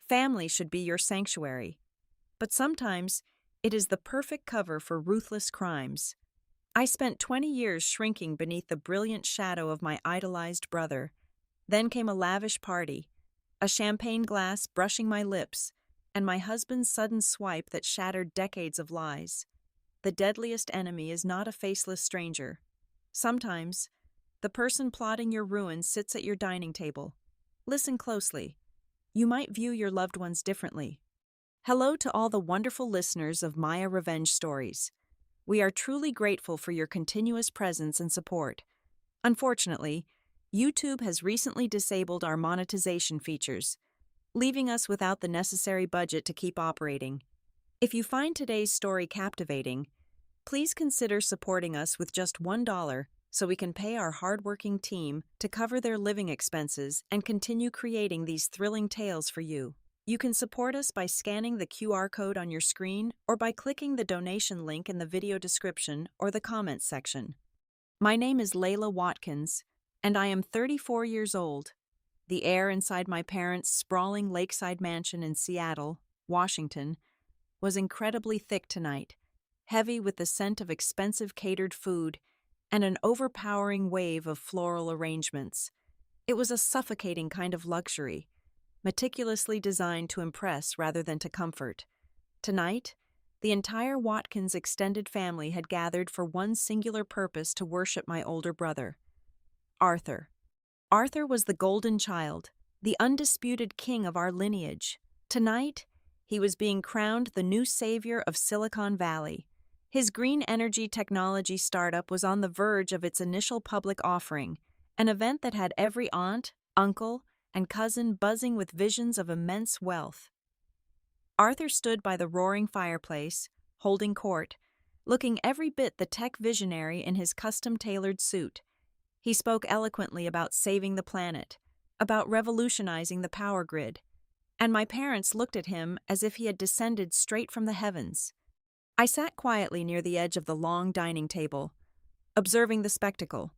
Family should be your sanctuary. But sometimes, it is the perfect cover for ruthless crimes. I spent 20 years shrinking beneath the brilliant shadow of my idolized brother. Then came a lavish party, a champagne glass brushing my lips, and my husband's sudden swipe that shattered decades of lies. The deadliest enemy is not a faceless stranger. Sometimes, the person plotting your ruin sits at your dining table. Listen closely. You might view your loved ones differently. Hello to all the wonderful listeners of Maya Revenge Stories. We are truly grateful for your continuous presence and support. Unfortunately, YouTube has recently disabled our monetization features, leaving us without the necessary budget to keep operating. If you find today's story captivating, please consider supporting us with just $1 so we can pay our hardworking team to cover their living expenses and continue creating these thrilling tales for you. You can support us by scanning the QR code on your screen or by clicking the donation link in the video description or the comments section. My name is Layla Watkins, and I am 34 years old. The air inside my parents' sprawling lakeside mansion in Seattle, Washington, was incredibly thick tonight, heavy with the scent of expensive catered food and an overpowering wave of floral arrangements. It was a suffocating kind of luxury, meticulously designed to impress rather than to comfort. Tonight, the entire Watkins extended family had gathered for one singular purpose: to worship my older brother, Arthur. Arthur was the golden child, the undisputed king of our lineage. Tonight, he was being crowned the new savior of Silicon Valley. His green energy technology startup was on the verge of its initial public offering, an event that had every aunt, uncle, and cousin buzzing with visions of immense wealth. Arthur stood by the roaring fireplace, holding court, looking every bit the tech visionary in his custom-tailored suit. He spoke eloquently about saving the planet, about revolutionizing the power grid, and my parents looked at him as if he had descended straight from the heavens. I sat quietly near the edge of the long dining table, observing the spectacle.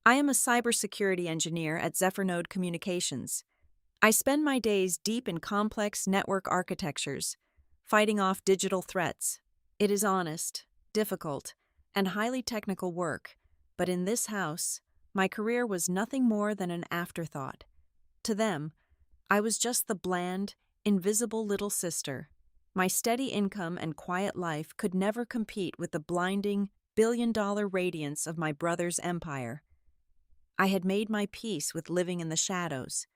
I am a cybersecurity engineer at Zephyrnode Communications. I spend my days deep in complex network architectures, fighting off digital threats. It is honest, difficult, and highly technical work, but in this house, my career was nothing more than an afterthought. To them, I was just the bland, invisible little sister. My steady income and quiet life could never compete with the blinding, billion-dollar radiance of my brother's empire. I had made my peace with living in the shadows.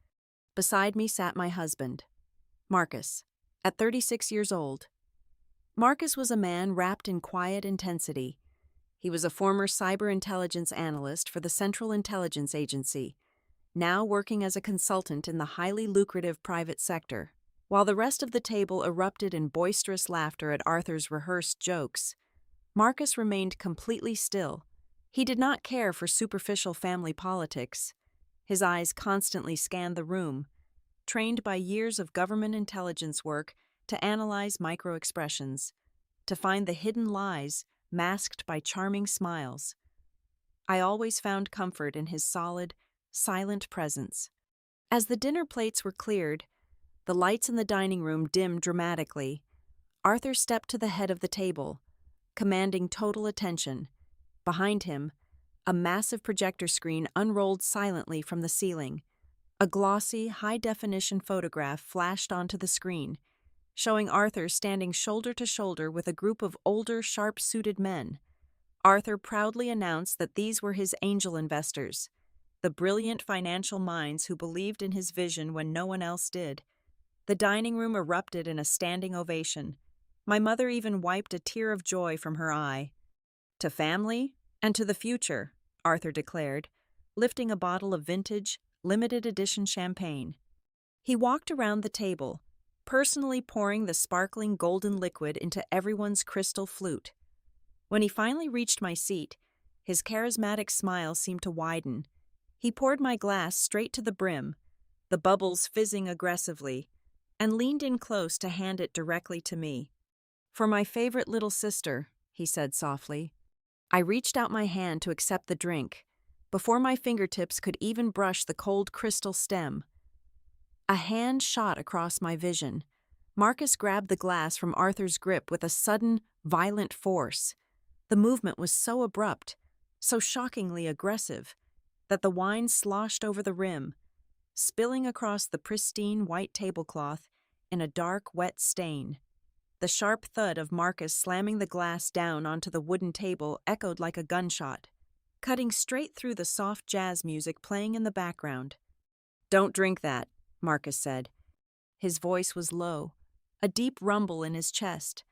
Beside me sat my husband, Marcus, at 36 years old. Marcus was a man wrapped in quiet intensity. He was a former cyber intelligence analyst for the Central Intelligence Agency, now working as a consultant in the highly lucrative private sector. While the rest of the table erupted in boisterous laughter at Arthur's rehearsed jokes, Marcus remained completely still. He did not care for superficial family politics. His eyes constantly scanned the room, trained by years of government intelligence work to analyze micro-expressions, to find the hidden lies masked by charming smiles. I always found comfort in his solid, silent presence. As the dinner plates were cleared, the lights in the dining room dimmed dramatically, Arthur stepped to the head of the table, commanding total attention. Behind him, a massive projector screen unrolled silently from the ceiling. A glossy, high-definition photograph flashed onto the screen, showing Arthur standing shoulder to shoulder with a group of older, sharp-suited men. Arthur proudly announced that these were his angel investors, the brilliant financial minds who believed in his vision when no one else did. The dining room erupted in a standing ovation. My mother even wiped a tear of joy from her eye. "To family and to the future," Arthur declared, lifting a bottle of vintage, limited edition champagne. He walked around the table, personally pouring the sparkling golden liquid into everyone's crystal flute. When he finally reached my seat, his charismatic smile seemed to widen. He poured my glass straight to the brim, the bubbles fizzing aggressively, and leaned in close to hand it directly to me. "For my favorite little sister," he said softly. I reached out my hand to accept the drink, before my fingertips could even brush the cold crystal stem. A hand shot across my vision. Marcus grabbed the glass from Arthur's grip with a sudden, violent force. The movement was so abrupt, so shockingly aggressive, that the wine sloshed over the rim, spilling across the pristine white tablecloth in a dark, wet stain. The sharp thud of Marcus slamming the glass down onto the wooden table echoed like a gunshot, cutting straight through the soft jazz music playing in the background. "Don't drink that," Marcus said. His voice was low, a deep rumble in his chest,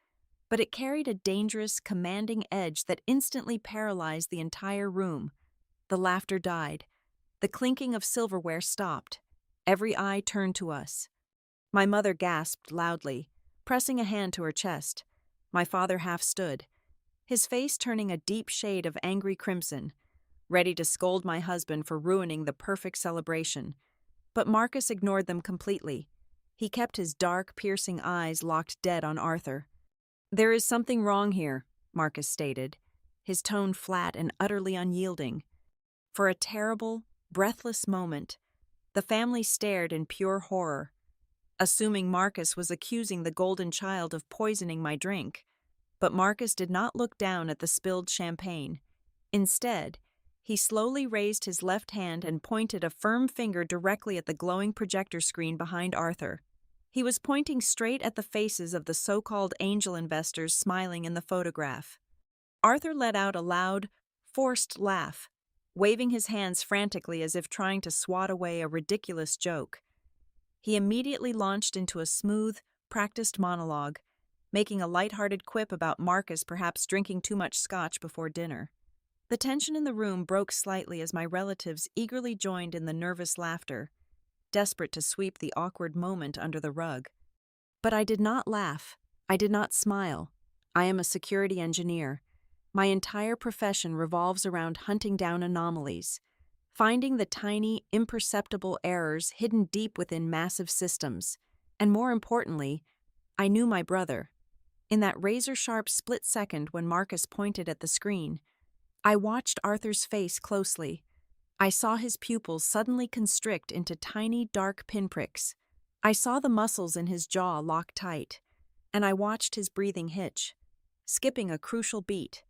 but it carried a dangerous, commanding edge that instantly paralyzed the entire room. The laughter died. The clinking of silverware stopped. Every eye turned to us. My mother gasped loudly, pressing a hand to her chest. My father half stood, his face turning a deep shade of angry crimson, ready to scold my husband for ruining the perfect celebration. But Marcus ignored them completely. He kept his dark, piercing eyes locked dead on Arthur. "There is something wrong here," Marcus stated, his tone flat and utterly unyielding. For a terrible, breathless moment, the family stared in pure horror, assuming Marcus was accusing the golden child of poisoning my drink. But Marcus did not look down at the spilled champagne. Instead, he slowly raised his left hand and pointed a firm finger directly at the glowing projector screen behind Arthur. He was pointing straight at the faces of the so-called angel investors smiling in the photograph. Arthur let out a loud, forced laugh, waving his hands frantically as if trying to swat away a ridiculous joke. He immediately launched into a smooth, practiced monologue, making a light-hearted quip about Marcus perhaps drinking too much scotch before dinner. The tension in the room broke slightly as my relatives eagerly joined in the nervous laughter, desperate to sweep the awkward moment under the rug. But I did not laugh. I did not smile. I am a security engineer. My entire profession revolves around hunting down anomalies, finding the tiny, imperceptible errors hidden deep within massive systems. And more importantly, I knew my brother. In that razor-sharp split second when Marcus pointed at the screen, I watched Arthur's face closely. I saw his pupils suddenly constrict into tiny, dark pinpricks. I saw the muscles in his jaw lock tight, and I watched his breathing hitch, skipping a crucial beat.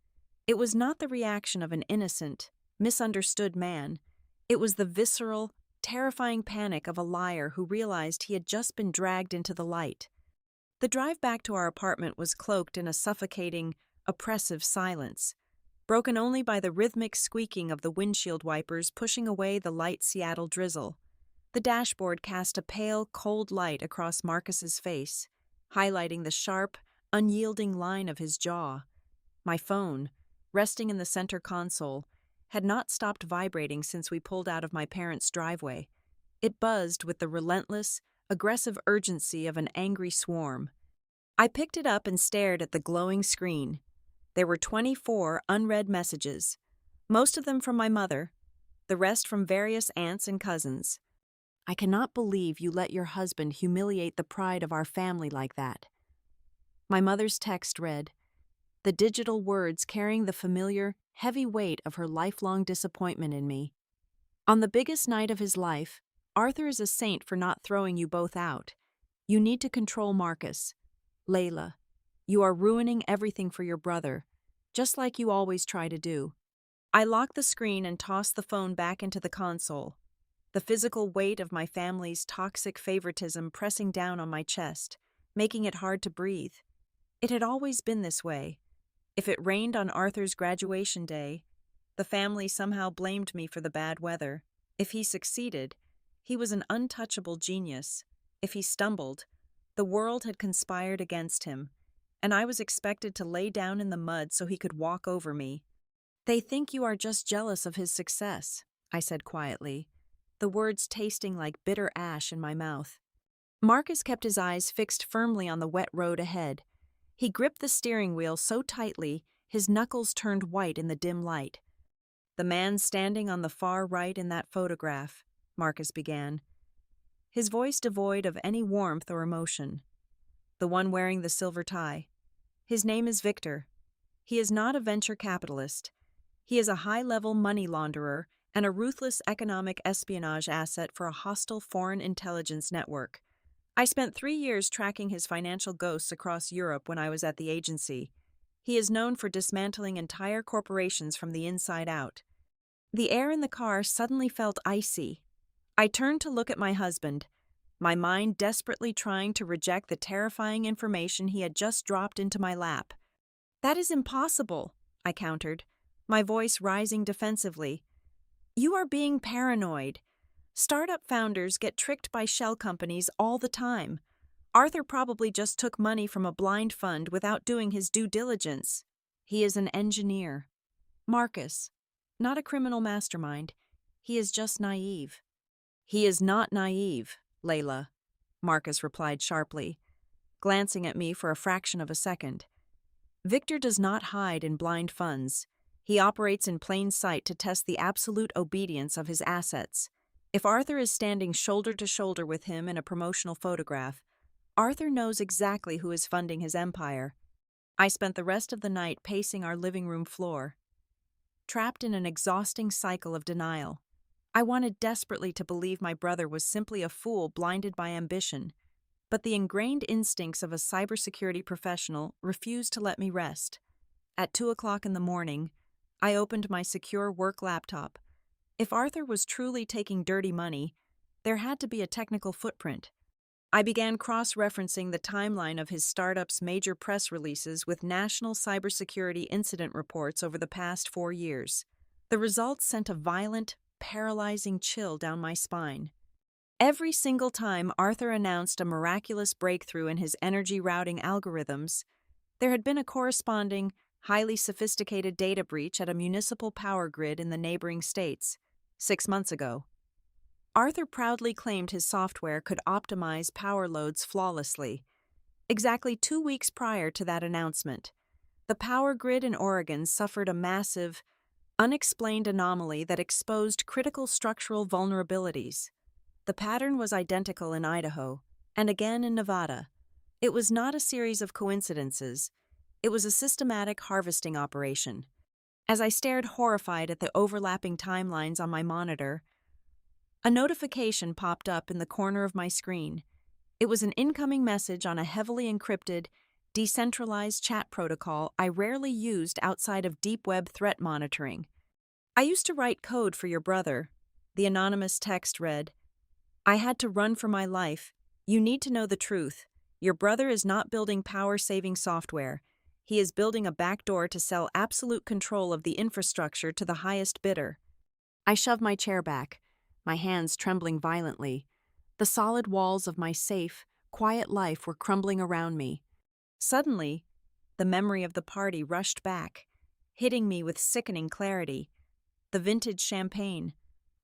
It was not the reaction of an innocent, misunderstood man. It was the visceral, terrifying panic of a liar who realized he had just been dragged into the light. The drive back to our apartment was cloaked in a suffocating, oppressive silence, broken only by the rhythmic squeaking of the windshield wipers pushing away the light Seattle drizzle. The dashboard cast a pale, cold light across Marcus's face, highlighting the sharp, unyielding line of his jaw. My phone, resting in the center console, had not stopped vibrating since we pulled out of my parents' driveway. It buzzed with the relentless, aggressive urgency of an angry swarm. I picked it up and stared at the glowing screen. There were 24 unread messages, most of them from my mother, the rest from various aunts and cousins. "I cannot believe you let your husband humiliate the pride of our family like that." My mother's text read, the digital words carrying the familiar, heavy weight of her lifelong disappointment in me. "On the biggest night of his life, Arthur is a saint for not throwing you both out. You need to control Marcus. Layla, you are ruining everything for your brother, just like you always try to do." I locked the screen and tossed the phone back into the console, the physical weight of my family's toxic favoritism pressing down on my chest, making it hard to breathe. It had always been this way. If it rained on Arthur's graduation day, the family somehow blamed me for the bad weather. If he succeeded, he was an untouchable genius. If he stumbled, the world had conspired against him, and I was expected to lay down in the mud so he could walk over me. "They think you are just jealous of his success," I said quietly, the words tasting like bitter ash in my mouth. Marcus kept his eyes fixed firmly on the wet road ahead. He gripped the steering wheel so tightly his knuckles turned white in the dim light. "The man standing on the far right in that photograph," Marcus began, his voice devoid of any warmth or emotion. "The one wearing the silver tie. His name is Victor. He is not a venture capitalist. He is a high-level money launderer and a ruthless economic espionage asset for a hostile foreign intelligence network. I spent 3 years tracking his financial ghosts across Europe when I was at the agency. He is known for dismantling entire corporations from the inside out. The air in the car suddenly felt icy. I turned to look at my husband, my mind desperately trying to reject the terrifying information he had just dropped into my lap. "That is impossible," I countered, my voice rising defensively. "You are being paranoid. Startup founders get tricked by shell companies all the time. Arthur probably just took money from a blind fund without doing his due diligence. He is an engineer. Marcus, not a criminal mastermind. He is just naive." "He is not naive, Layla," Marcus replied sharply, glancing at me for a fraction of a second. "Victor does not hide in blind funds. He operates in plain sight to test the absolute obedience of his assets. If Arthur is standing shoulder to shoulder with him in a promotional photograph, Arthur knows exactly who is funding his empire." I spent the rest of the night pacing our living room floor, trapped in an exhausting cycle of denial. I wanted desperately to believe my brother was simply a fool blinded by ambition, but the ingrained instincts of a cybersecurity professional refused to let me rest. At 2 o'clock in the morning, I opened my secure work laptop. If Arthur was truly taking dirty money, there had to be a technical footprint. I began cross-referencing the timeline of his startup's major press releases with national cybersecurity incident reports over the past 4 years. The results sent a violent, paralyzing chill down my spine. Every single time Arthur announced a miraculous breakthrough in his energy routing algorithms, there had been a corresponding, highly sophisticated data breach at a municipal power grid in the neighboring states. 6 months ago, Arthur proudly claimed his software could optimize power loads flawlessly. Exactly 2 weeks prior to that announcement, the power grid in Oregon suffered a massive, unexplained anomaly that exposed critical structural vulnerabilities. The pattern was identical in Idaho, and again in Nevada. It was not a series of coincidences. It was a systematic harvesting operation. As I stared horrified at the overlapping timelines on my monitor, a notification popped up in the corner of my screen. It was an incoming message on a heavily encrypted, decentralized chat protocol I rarely used outside of deep web threat monitoring. "I used to write code for your brother," the anonymous text read. "I had to run for my life. You need to know the truth. Your brother is not building power-saving software. He is building a backdoor to sell absolute control of the infrastructure to the highest bidder." I shoved my chair back, my hands trembling violently. The solid walls of my safe, quiet life were crumbling around me. Suddenly, the memory of the party rushed back, hitting me with sickening clarity. The vintage champagne,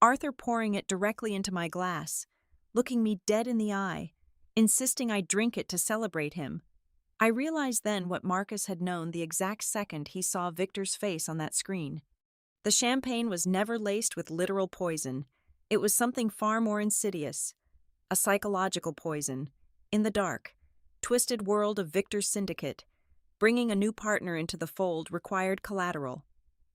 Arthur pouring it directly into my glass, looking me dead in the eye, insisting I drink it to celebrate him. I realized then what Marcus had known the exact second he saw Victor's face on that screen. The champagne was never laced with literal poison. It was something far more insidious, a psychological poison. In the dark, twisted world of Victor's syndicate, bringing a new partner into the fold required collateral.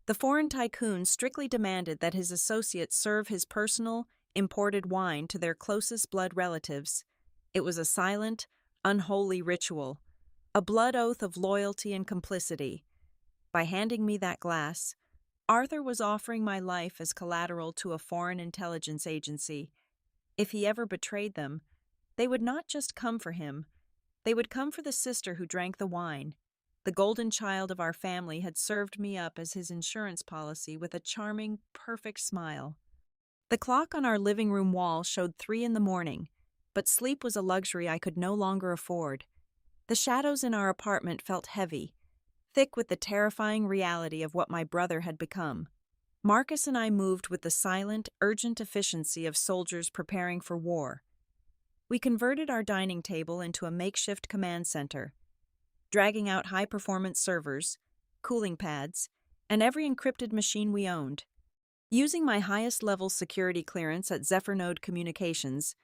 The foreign tycoon strictly demanded that his associates serve his personal, imported wine to their closest blood relatives. It was a silent, unholy ritual, a blood oath of loyalty and complicity. By handing me that glass, Arthur was offering my life as collateral to a foreign intelligence agency. If he ever betrayed them, they would not just come for him, they would come for the sister who drank the wine. The golden child of our family had served me up as his insurance policy with a charming, perfect smile. The clock on our living room wall showed 3 in the morning, but sleep was a luxury I could no longer afford. The shadows in our apartment felt heavy, thick with the terrifying reality of what my brother had become. Marcus and I moved with the silent, urgent efficiency of soldiers preparing for war. We converted our dining table into a makeshift command center, dragging out high-performance servers, cooling pads, and every encrypted machine we owned. Using my highest-level security clearance at Zephyrnode Communications,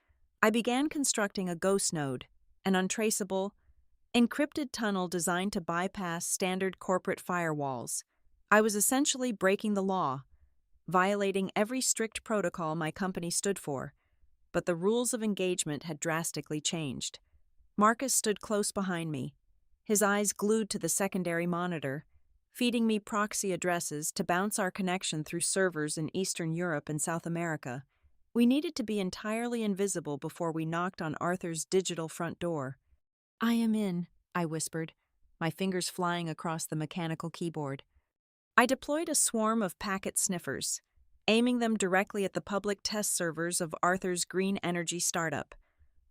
I began constructing a ghost node, an untraceable, encrypted tunnel designed to bypass standard corporate firewalls. I was essentially breaking the law. violating every strict protocol my company stood for. But the rules of engagement had drastically changed. Marcus stood close behind me, his eyes glued to the secondary monitor, feeding me proxy addresses to bounce our connection through servers in Eastern Europe and South America. We needed to be entirely invisible before we knocked on Arthur's digital front door. "I am in," I whispered, my fingers flying across the mechanical keyboard. I deployed a swarm of packet sniffers, aiming them directly at the public test servers of Arthur's green energy startup.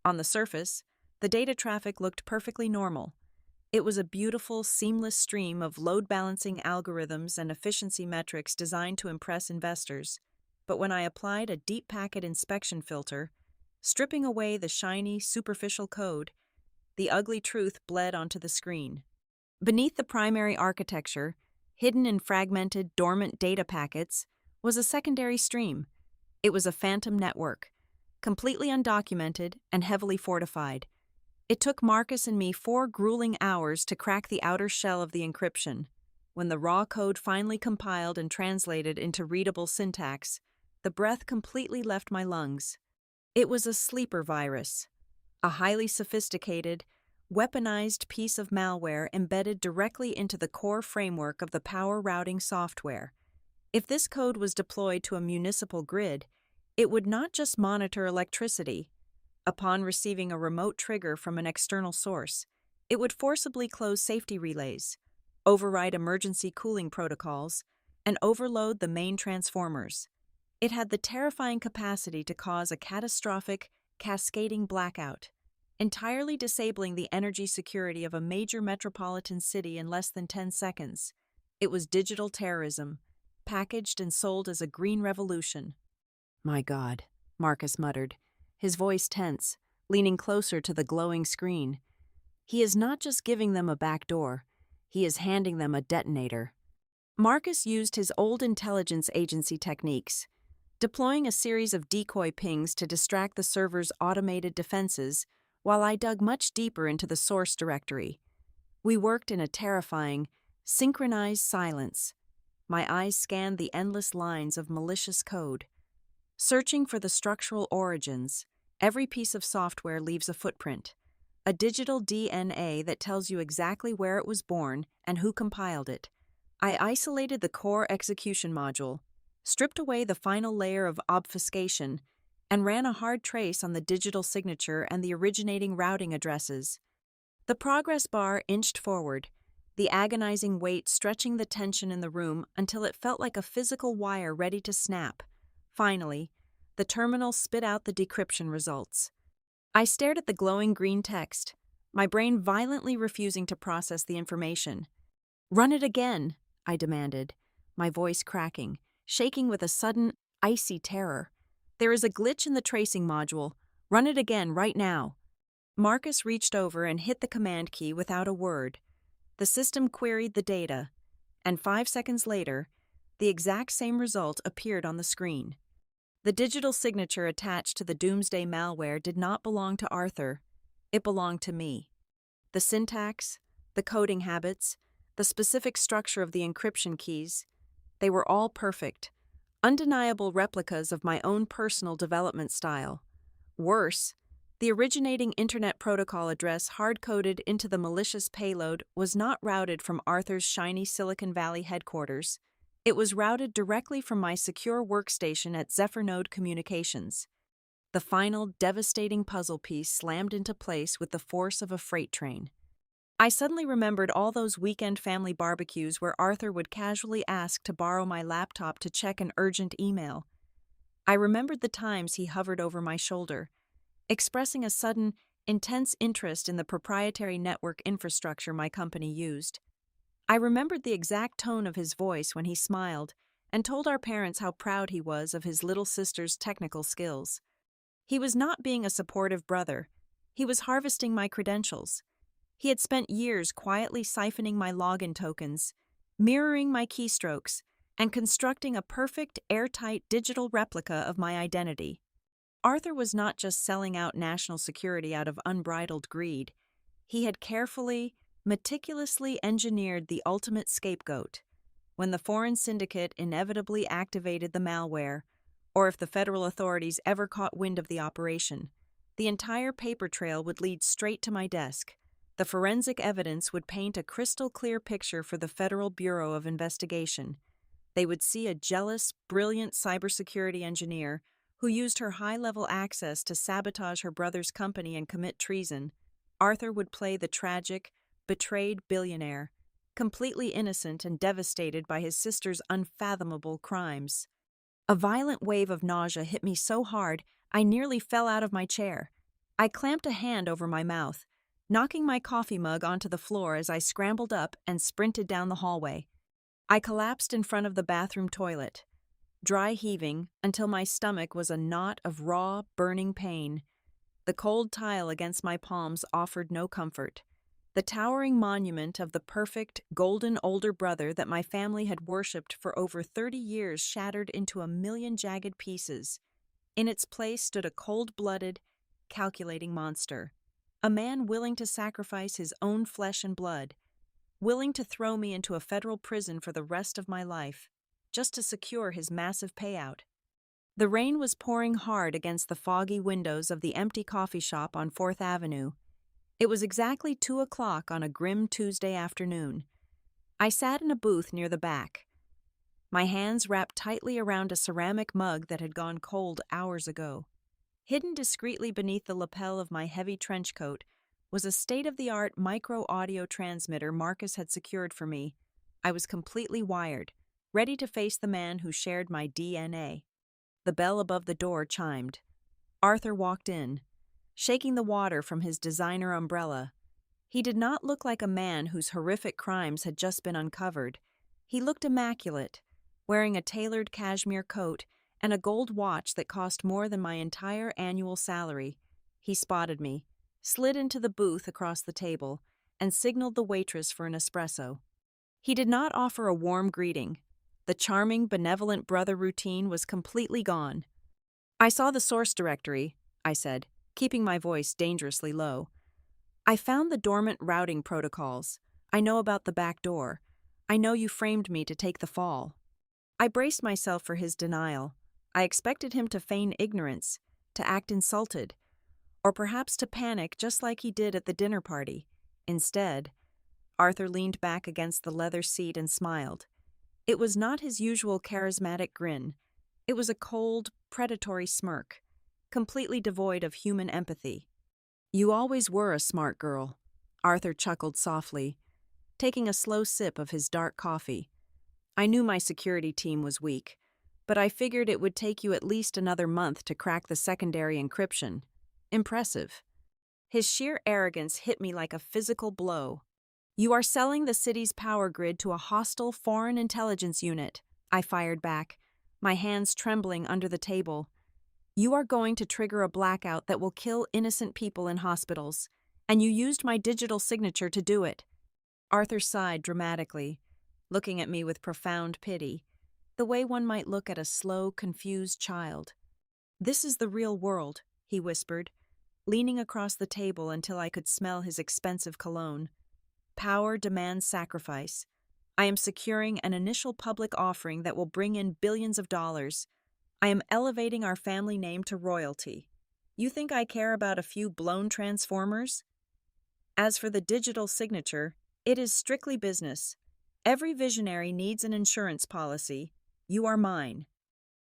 On the surface, the data traffic looked perfectly normal. It was a beautiful, seamless stream of load-balancing algorithms and efficiency metrics designed to impress investors. But when I applied a deep packet inspection filter, stripping away the shiny, superficial code, the ugly truth bled onto the screen. Beneath the primary architecture, hidden in fragmented, dormant data packets, was a secondary stream. It was a phantom network, completely undocumented and heavily fortified. It took Marcus and me 4 grueling hours to crack the outer shell of the encryption. When the raw code finally compiled and translated into readable syntax, the breath completely left my lungs. It was a sleeper virus, a highly sophisticated, weaponized piece of malware embedded directly into the core framework of the power routing software. If this code was deployed to a municipal grid, it would not just monitor electricity. Upon receiving a remote trigger from an external source, it would forcibly close safety relays, override emergency cooling protocols, and overload the main transformers. It had the terrifying capacity to cause a catastrophic, cascading blackout, entirely disabling the energy security of a major metropolitan city in less than 10 seconds. It was digital terrorism, packaged and sold as a green revolution. "My God," Marcus muttered, his voice tense, leaning closer to the glowing screen. "He is not just giving them a back door, he is handing them a detonator." Marcus used his old intelligence agency techniques, deploying a series of decoy pings to distract the server's automated defenses, while I dug much deeper into the source directory. We worked in a terrifying, synchronized silence. My eyes scanned the endless lines of malicious code. Searching for the structural origins, every piece of software leaves a footprint, a digital DNA that tells you exactly where it was born and who compiled it. I isolated the core execution module, stripped away the final layer of obfuscation, and ran a hard trace on the digital signature and the originating routing addresses. The progress bar inched forward, the agonizing weight stretching the tension in the room until it felt like a physical wire ready to snap. Finally, the terminal spit out the decryption results. I stared at the glowing green text, my brain violently refusing to process the information. "Run it again," I demanded, my voice cracking, shaking with a sudden, icy terror. "There is a glitch in the tracing module. Run it again right now." Marcus reached over and hit the command key without a word. The system queried the data, and 5 seconds later, the exact same result appeared on the screen. The digital signature attached to the doomsday malware did not belong to Arthur. It belonged to me. The syntax, the coding habits, the specific structure of the encryption keys, they were all perfect, undeniable replicas of my own personal development style. Worse, the originating Internet Protocol address hard-coded into the malicious payload was not routed from Arthur's shiny Silicon Valley headquarters. It was routed directly from my secure workstation at Zephyrnode Communications. The final, devastating puzzle piece slammed into place with the force of a freight train. I suddenly remembered all those weekend family barbecues where Arthur would casually ask to borrow my laptop to check an urgent email. I remembered the times he hovered over my shoulder, expressing a sudden, intense interest in the proprietary network infrastructure my company used. I remembered the exact tone of his voice when he smiled and told our parents how proud he was of his little sister's technical skills. He was not being a supportive brother. He was harvesting my credentials. He had spent years quietly siphoning my login tokens, mirroring my keystrokes, and constructing a perfect, airtight digital replica of my identity. Arthur was not just selling out national security out of unbridled greed. He had carefully, meticulously engineered the ultimate scapegoat, when the foreign syndicate inevitably activated the malware, or if the federal authorities ever caught wind of the operation. The entire paper trail would lead straight to my desk. The forensic evidence would paint a crystal-clear picture for the Federal Bureau of Investigation. They would see a jealous, brilliant cybersecurity engineer who used her high-level access to sabotage her brother's company and commit treason. Arthur would play the tragic, betrayed billionaire, completely innocent and devastated by his sister's unfathomable crimes. A violent wave of nausea hit me so hard I nearly fell out of my chair. I clamped a hand over my mouth, knocking my coffee mug onto the floor as I scrambled up and sprinted down the hallway. I collapsed in front of the bathroom toilet, dry heaving until my stomach was a knot of raw, burning pain. The cold tile against my palms offered no comfort. The towering monument of the perfect, golden older brother that my family had worshipped for over 30 years shattered into a million jagged pieces. In its place stood a cold-blooded, calculating monster. A man willing to sacrifice his own flesh and blood, willing to throw me into a federal prison for the rest of my life, just to secure his massive payout. The rain was pouring hard against the foggy windows of the empty coffee shop on 4th Avenue. It was exactly 2 o'clock on a grim Tuesday afternoon. I sat in a booth near the back, my hands wrapped tightly around a ceramic mug that had gone cold hours ago. Hidden discreetly beneath the lapel of my heavy trench coat was a state-of-the-art micro-audio transmitter Marcus had secured for me. I was completely wired, ready to face the man who shared my DNA. The bell above the door chimed. Arthur walked in, shaking the water from his designer umbrella. He did not look like a man whose horrific crimes had just been uncovered. He looked immaculate, wearing a tailored cashmere coat and a gold watch that cost more than my entire annual salary. He spotted me, slid into the booth across the table, and signaled the waitress for an espresso. He did not offer a warm greeting. The charming, benevolent brother routine was completely gone. "I saw the source directory," I said, keeping my voice dangerously low. "I found the dormant routing protocols. I know about the back door. I know you framed me to take the fall." I braced myself for his denial. I expected him to feign ignorance, to act insulted, or perhaps to panic just like he did at the dinner party. Instead, Arthur leaned back against the leather seat and smiled. It was not his usual charismatic grin. It was a cold, predatory smirk, completely devoid of human empathy. "You always were a smart girl," Arthur chuckled softly, taking a slow sip of his dark coffee. "I knew my security team was weak, but I figured it would take you at least another month to crack the secondary encryption. Impressive." His sheer arrogance hit me like a physical blow. "You are selling the city's power grid to a hostile foreign intelligence unit," I fired back, my hands trembling under the table. "You are going to trigger a blackout that will kill innocent people in hospitals, and you used my digital signature to do it." Arthur sighed dramatically, looking at me with profound pity, the way one might look at a slow, confused child. "This is the real world," he whispered, leaning across the table until I could smell his expensive cologne. "Power demands sacrifice. I am securing an initial public offering that will bring in billions of dollars. I am elevating our family name to royalty. You think I care about a few blown transformers? As for the digital signature, it is strictly business. Every visionary needs an insurance policy. You are mine."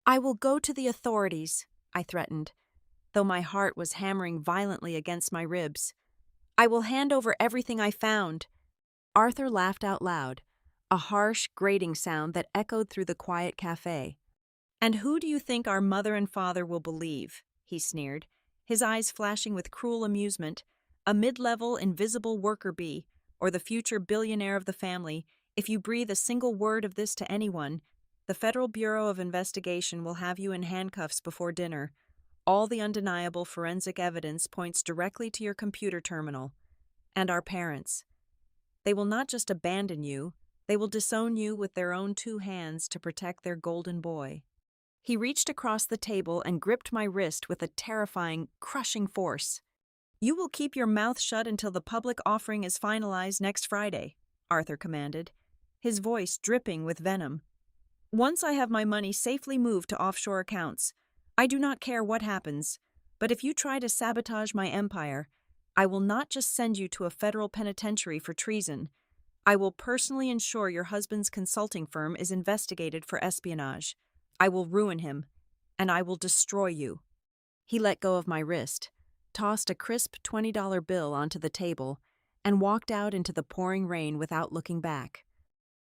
"I will go to the authorities," I threatened, though my heart was hammering violently against my ribs. "I will hand over everything I found." Arthur laughed out loud, a harsh, grating sound that echoed through the quiet cafe. "And who do you think our mother and father will believe?" he sneered, his eyes flashing with cruel amusement. "A mid-level, invisible worker bee, or the future billionaire of the family? If you breathe a single word of this to anyone, the Federal Bureau of Investigation will have you in handcuffs before dinner. All the undeniable forensic evidence points directly to your computer terminal. And our parents. They will not just abandon you, they will disown you with their own 2 hands to protect their golden boy." He reached across the table and gripped my wrist with a terrifying, crushing force. "You will keep your mouth shut until the public offering is finalized next Friday," Arthur commanded. his voice dripping with venom. "Once I have my money safely moved to offshore accounts, I do not care what happens, but if you try to sabotage my empire, I will not just send you to a federal penitentiary for treason. I will personally ensure your husband's consulting firm is investigated for espionage. I will ruin him, and I will destroy you." He let go of my wrist, tossed a crisp $20 bill onto the table, and walked out into the pouring rain without looking back.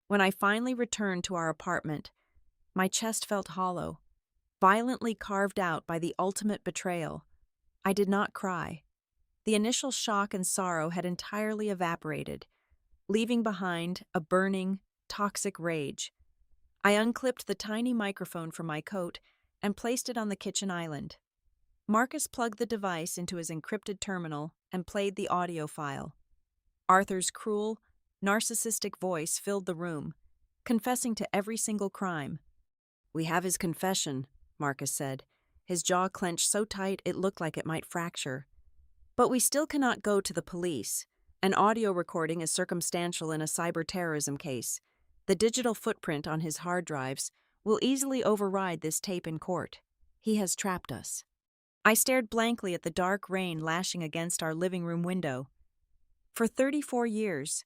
When I finally returned to our apartment, my chest felt hollow, violently carved out by the ultimate betrayal. I did not cry. The initial shock and sorrow had entirely evaporated, leaving behind a burning, toxic rage. I unclipped the tiny microphone from my coat and placed it on the kitchen island. Marcus plugged the device into his encrypted terminal and played the audio file. Arthur's cruel, narcissistic voice filled the room, confessing to every single crime. "We have his confession," Marcus said, his jaw clenched so tight it looked like it might fracture. "But we still cannot go to the police. An audio recording is circumstantial in a cyber-terrorism case. The digital footprint on his hard drives will easily override this tape in court. He has trapped us." I stared blankly at the dark rain lashing against our living room window. For 34 years,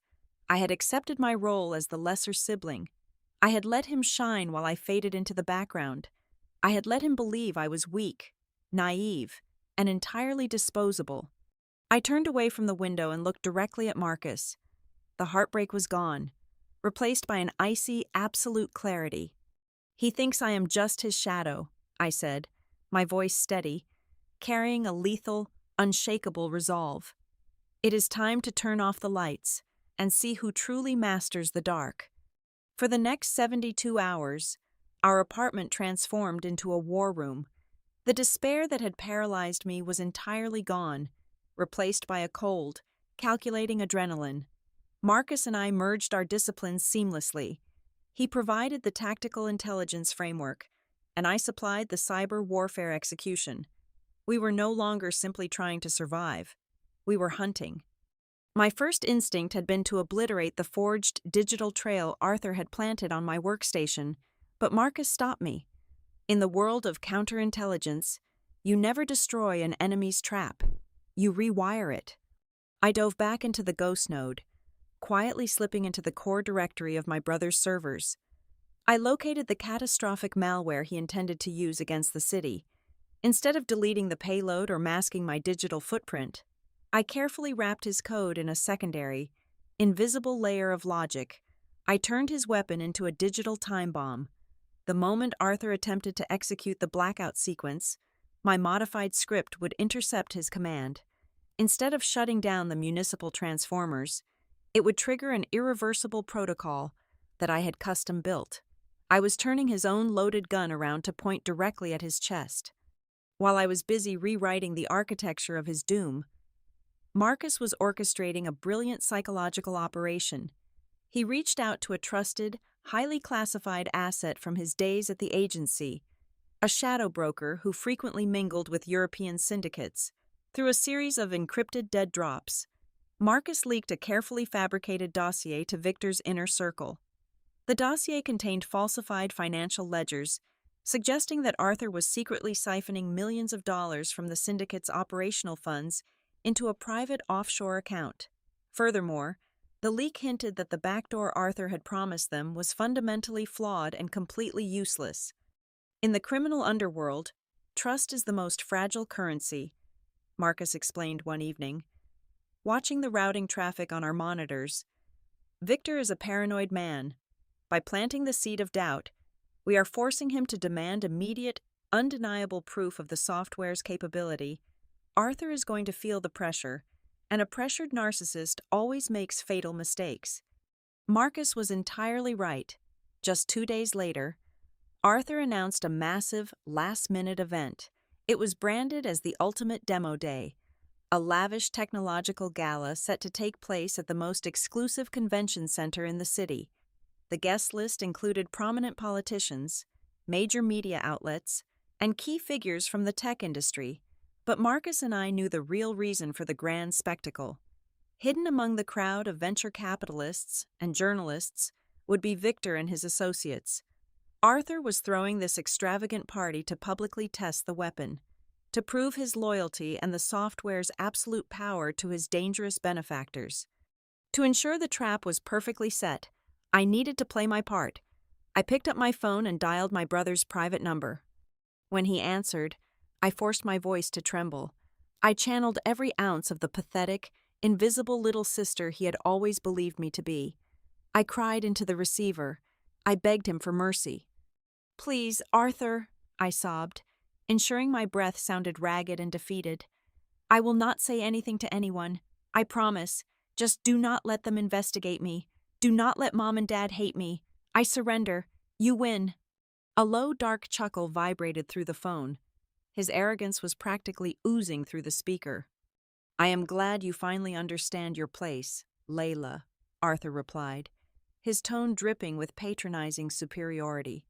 I had accepted my role as the lesser sibling. I had let him shine while I faded into the background. I had let him believe I was weak, naive, and entirely disposable. I turned away from the window and looked directly at Marcus. The heartbreak was gone, replaced by an icy, absolute clarity. "He thinks I am just his shadow," I said, my voice steady, carrying a lethal, unshakable resolve. "It is time to turn off the lights and see who truly masters the dark." For the next 72 hours, our apartment transformed into a war room. The despair that had paralyzed me was entirely gone, replaced by a cold, calculating adrenaline. Marcus and I merged our disciplines seamlessly. He provided the tactical intelligence framework, and I supplied the cyber warfare execution. We were no longer simply trying to survive. We were hunting. My first instinct had been to obliterate the forged digital trail Arthur had planted on my workstation, but Marcus stopped me. In the world of counterintelligence, you never destroy an enemy's trap. You rewire it. I dove back into the ghost node, quietly slipping into the core directory of my brother's servers. I located the catastrophic malware he intended to use against the city. Instead of deleting the payload or masking my digital footprint, I carefully wrapped his code in a secondary, invisible layer of logic. I turned his weapon into a digital time bomb. The moment Arthur attempted to execute the blackout sequence, my modified script would intercept his command. Instead of shutting down the municipal transformers, it would trigger an irreversible protocol that I had custom built. I was turning his own loaded gun around to point directly at his chest. While I was busy rewriting the architecture of his doom, Marcus was orchestrating a brilliant psychological operation. He reached out to a trusted, highly classified asset from his days at the agency, a shadow broker who frequently mingled with European syndicates. Through a series of encrypted dead drops, Marcus leaked a carefully fabricated dossier to Victor's inner circle. The dossier contained falsified financial ledgers, suggesting that Arthur was secretly siphoning millions of dollars from the syndicate's operational funds into a private offshore account. Furthermore, the leak hinted that the backdoor Arthur had promised them was fundamentally flawed and completely useless. In the criminal underworld, trust is the most fragile currency, Marcus explained one evening. Watching the routing traffic on our monitors, Victor is a paranoid man. By planting the seed of doubt, we are forcing him to demand immediate, undeniable proof of the software's capability. Arthur is going to feel the pressure, and a pressured narcissist always makes fatal mistakes. Marcus was entirely right. Just 2 days later, Arthur announced a massive, last-minute event. It was branded as the Ultimate Demo Day, a lavish technological gala set to take place at the most exclusive convention center in the city. The guest list included prominent politicians, major media outlets, and key figures from the tech industry. But Marcus and I knew the real reason for the grand spectacle. Hidden among the crowd of venture capitalists and journalists would be Victor and his associates. Arthur was throwing this extravagant party to publicly test the weapon, to prove his loyalty and the software's absolute power to his dangerous benefactors. To ensure the trap was perfectly set, I needed to play my part. I picked up my phone and dialed my brother's private number. When he answered, I forced my voice to tremble. I channeled every ounce of the pathetic, invisible little sister he had always believed me to be. I cried into the receiver. I begged him for mercy. "Please, Arthur," I sobbed, ensuring my breath sounded ragged and defeated. "I will not say anything to anyone. I promise. Just do not let them investigate me. Do not let Mom and Dad hate me. I surrender. You win." A low, dark chuckle vibrated through the phone. His arrogance was practically oozing through the speaker. "I am glad you finally understand your place, Layla," Arthur replied, his tone dripping with patronizing superiority.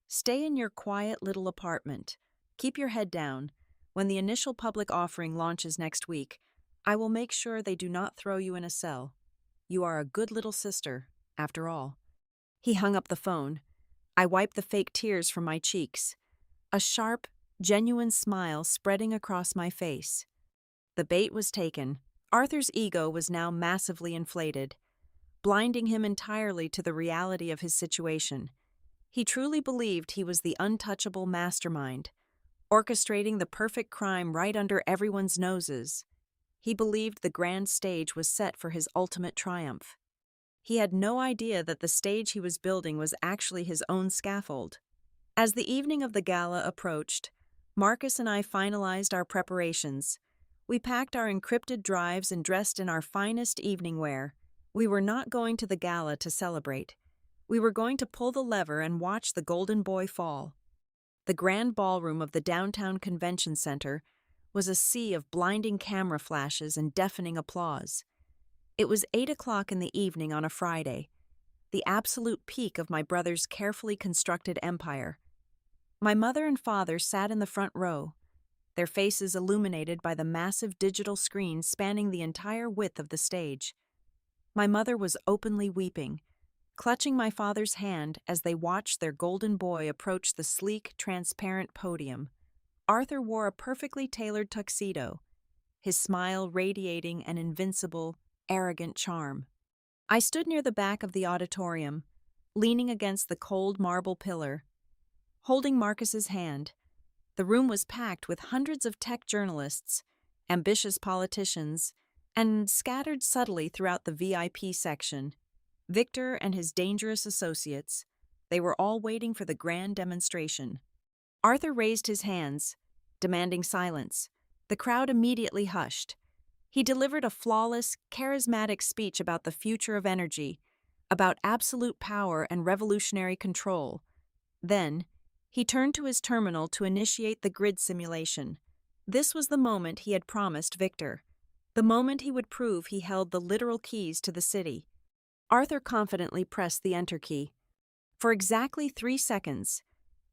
"Stay in your quiet little apartment. Keep your head down. When the initial public offering launches next week, I will make sure they do not throw you in a cell. You are a good little sister, after all." He hung up the phone. I wiped the fake tears from my cheeks. A sharp, genuine smile spreading across my face. The bait was taken. Arthur's ego was now massively inflated, blinding him entirely to the reality of his situation. He truly believed he was the untouchable mastermind, orchestrating the perfect crime right under everyone's noses. He believed the grand stage was set for his ultimate triumph. He had no idea that the stage he was building was actually his own scaffold. As the evening of the gala approached, Marcus and I finalized our preparations. We packed our encrypted drives and dressed in our finest evening wear. We were not going to the gala to celebrate. We were going to pull the lever and watch the golden boy fall. The grand ballroom of the downtown convention center was a sea of blinding camera flashes and deafening applause. It was 8 o'clock in the evening on a Friday, the absolute peak of my brother's carefully constructed empire. My mother and father sat in the front row, their faces illuminated by the massive digital screen spanning the entire width of the stage. My mother was openly weeping, clutching my father's hand as they watched their golden boy approach the sleek, transparent podium. Arthur wore a perfectly tailored tuxedo, his smile radiating an invincible, arrogant charm. I stood near the back of the auditorium, leaning against the cold marble pillar, holding Marcus's hand. The room was packed with hundreds of tech journalists, ambitious politicians, and scattered subtly throughout the VIP section, Victor and his dangerous associates. They were all waiting for the grand demonstration. Arthur raised his hands, demanding silence. The crowd immediately hushed. He delivered a flawless, charismatic speech about the future of energy, about absolute power and revolutionary control. Then, he turned to his terminal to initiate the grid simulation. This was the moment he had promised Victor, the moment he would prove he held the literal keys to the city. Arthur confidently pressed the enter key. For exactly 3 seconds,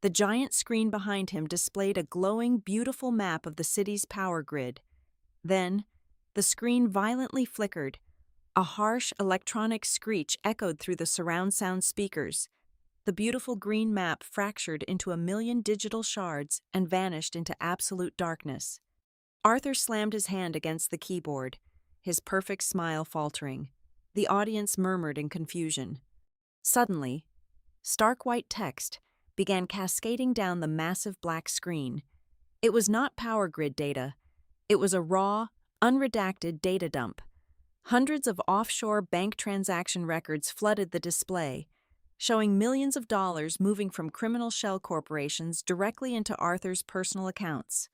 the giant screen behind him displayed a glowing, beautiful map of the city's power grid. Then, the screen violently flickered. A harsh electronic screech echoed through the surround sound speakers. The beautiful green map fractured into a million digital shards and vanished into absolute darkness. Arthur slammed his hand against the keyboard, his perfect smile faltering. The audience murmured in confusion. Suddenly, stark white text began cascading down the massive black screen. It was not power grid data. It was a raw, unredacted data dump. Hundreds of offshore bank transaction records flooded the display, showing millions of dollars moving from criminal shell corporations directly into Arthur's personal accounts.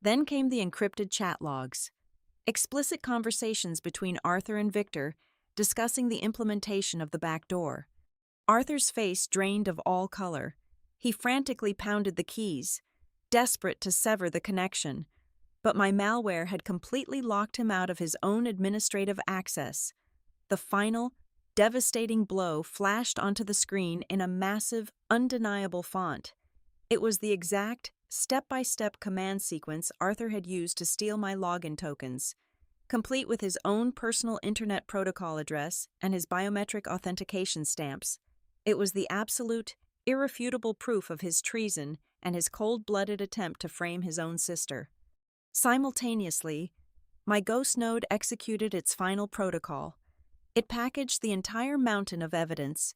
Then came the encrypted chat logs, explicit conversations between Arthur and Victor discussing the implementation of the back door. Arthur's face drained of all color. He frantically pounded the keys, desperate to sever the connection, but my malware had completely locked him out of his own administrative access. The final, devastating blow flashed onto the screen in a massive, undeniable font. It was the exact, step-by-step command sequence Arthur had used to steal my login tokens, complete with his own personal Internet Protocol address and his biometric authentication stamps. It was the absolute, irrefutable proof of his treason and his cold-blooded attempt to frame his own sister. Simultaneously, my ghost node executed its final protocol. It packaged the entire mountain of evidence,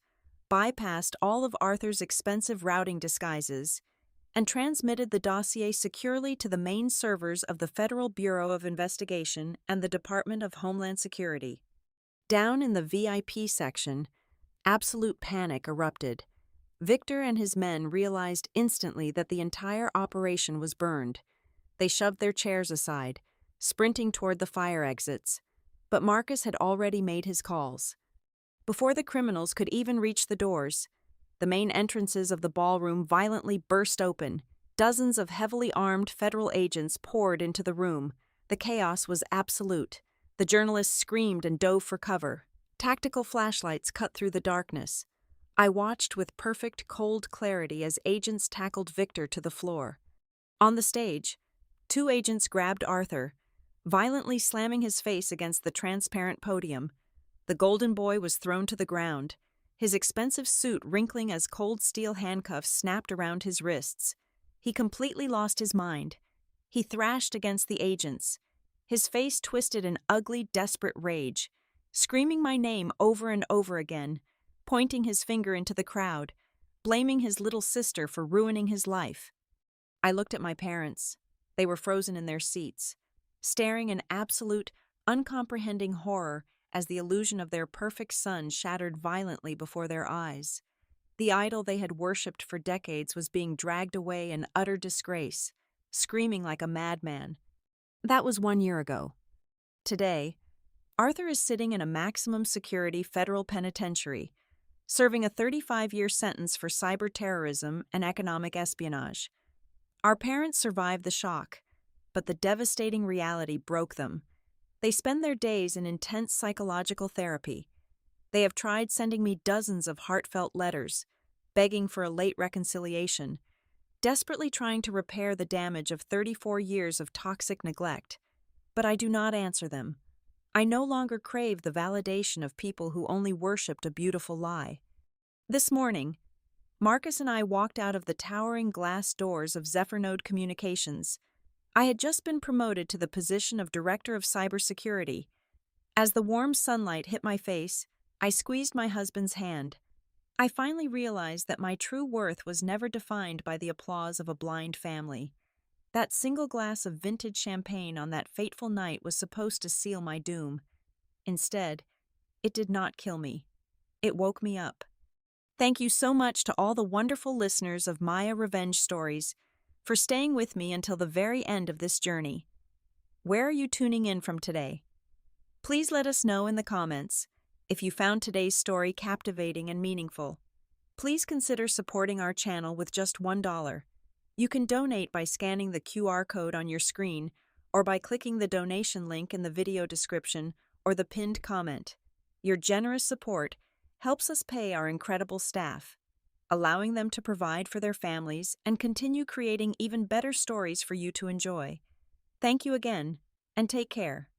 bypassed all of Arthur's expensive routing disguises, and transmitted the dossier securely to the main servers of the Federal Bureau of Investigation and the Department of Homeland Security. Down in the VIP section, absolute panic erupted. Victor and his men realized instantly that the entire operation was burned. They shoved their chairs aside, sprinting toward the fire exits. But Marcus had already made his calls. Before the criminals could even reach the doors, the main entrances of the ballroom violently burst open. Dozens of heavily armed federal agents poured into the room. The chaos was absolute. The journalists screamed and dove for cover. Tactical flashlights cut through the darkness. I watched with perfect cold clarity as agents tackled Victor to the floor. On the stage, 2 agents grabbed Arthur, violently slamming his face against the transparent podium. The Golden Boy was thrown to the ground, his expensive suit wrinkling as cold steel handcuffs snapped around his wrists. He completely lost his mind. He thrashed against the agents, his face twisted in ugly, desperate rage, screaming my name over and over again, pointing his finger into the crowd, blaming his little sister for ruining his life. I looked at my parents. They were frozen in their seats, staring in absolute, uncomprehending horror as the illusion of their perfect son shattered violently before their eyes. The idol they had worshipped for decades was being dragged away in utter disgrace, screaming like a madman. That was 1 year ago. Today, Arthur is sitting in a maximum security federal penitentiary, serving a 35-year sentence for cyber terrorism and economic espionage. Our parents survived the shock, but the devastating reality broke them. They spend their days in intense psychological therapy. They have tried sending me dozens of heartfelt letters, begging for a late reconciliation, desperately trying to repair the damage of 34 years of toxic neglect. But I do not answer them. I no longer crave the validation of people who only worshipped a beautiful lie. This morning, Marcus and I walked out of the towering glass doors of Zephyrnode Communications. I had just been promoted to the position of Director of Cybersecurity. As the warm sunlight hit my face, I squeezed my husband's hand. I finally realized that my true worth was never defined by the applause of a blind family. That single glass of vintage champagne on that fateful night was supposed to seal my doom. Instead, it did not kill me. It woke me up. Thank you so much to all the wonderful listeners of Maya Revenge Stories for staying with me until the very end of this journey. Where are you tuning in from today? Please let us know in the comments if you found today's story captivating and meaningful. Please consider supporting our channel with just $1. You can donate by scanning the QR code on your screen or by clicking the donation link in the video description or the pinned comment. Your generous support helps us pay our incredible staff, allowing them to provide for their families and continue creating even better stories for you to enjoy. Thank you again, and take care.